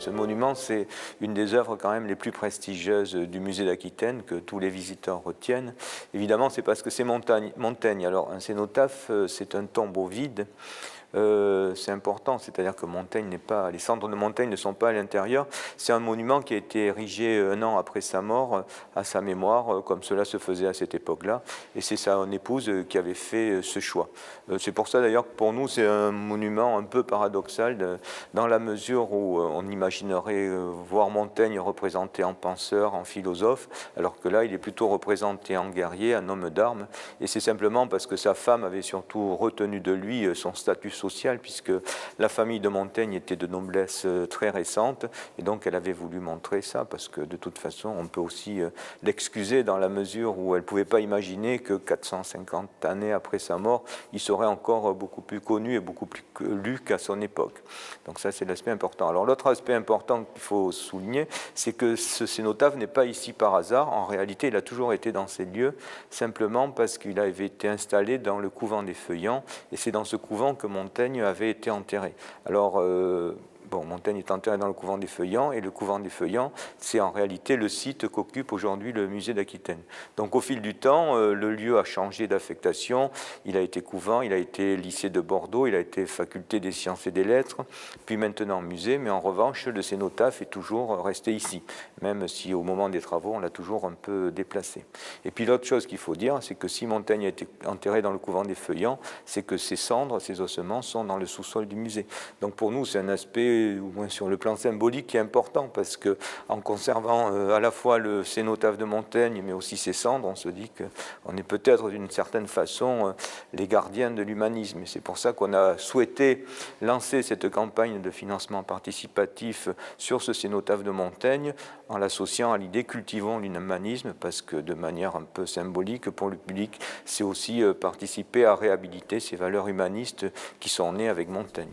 Ce monument, c'est une des œuvres quand même les plus prestigieuses du musée d'Aquitaine que tous les visiteurs retiennent. Évidemment, c'est parce que c'est Montaigne. Alors, un cénotaphe, c'est un tombeau vide. C'est important, c'est-à-dire que les cendres de Montaigne ne sont pas à l'intérieur. C'est un monument qui a été érigé un an après sa mort, à sa mémoire, comme cela se faisait à cette époque-là. Et c'est sa épouse qui avait fait ce choix. C'est pour ça d'ailleurs que pour nous, c'est un monument un peu paradoxal, dans la mesure où on imaginerait voir Montaigne représenté en penseur, en philosophe, alors que là, il est plutôt représenté en guerrier, un homme d'armes. Et c'est simplement parce que sa femme avait surtout retenu de lui son statut social, puisque la famille de Montaigne était de noblesse très récente, et donc elle avait voulu montrer ça, parce que de toute façon, on peut aussi l'excuser dans la mesure où elle ne pouvait pas imaginer que 450 années après sa mort, il serait encore beaucoup plus connu et beaucoup plus lu qu'à son époque. Donc ça, c'est l'aspect important. Alors l'autre aspect important qu'il faut souligner, c'est que ce cénotaphe n'est pas ici par hasard. En réalité, il a toujours été dans ces lieux, simplement parce qu'il avait été installé dans le couvent des Feuillants, et c'est dans ce couvent que Montaigne avait été enterré. Alors, Montaigne est enterré dans le couvent des Feuillants, et le couvent des Feuillants, c'est en réalité le site qu'occupe aujourd'hui le musée d'Aquitaine. Donc au fil du temps, le lieu a changé d'affectation, il a été couvent, il a été lycée de Bordeaux, il a été faculté des sciences et des lettres, puis maintenant musée, mais en revanche, le cénotaphe est toujours resté ici, même si au moment des travaux, on l'a toujours un peu déplacé. Et puis l'autre chose qu'il faut dire, c'est que si Montaigne a été enterré dans le couvent des Feuillants, c'est que ses cendres, ses ossements sont dans le sous-sol du musée. Donc pour nous, c'est un aspect, au moins sur le plan symbolique, qui est important, parce que en conservant à la fois le cénotaphe de Montaigne, mais aussi ses cendres, on se dit qu'on est peut-être d'une certaine façon les gardiens de l'humanisme. Et c'est pour ça qu'on a souhaité lancer cette campagne de financement participatif sur ce cénotaphe de Montaigne, en l'associant à l'idée cultivons l'humanisme, parce que de manière un peu symbolique pour le public, c'est aussi participer à réhabiliter ces valeurs humanistes qui sont nées avec Montaigne.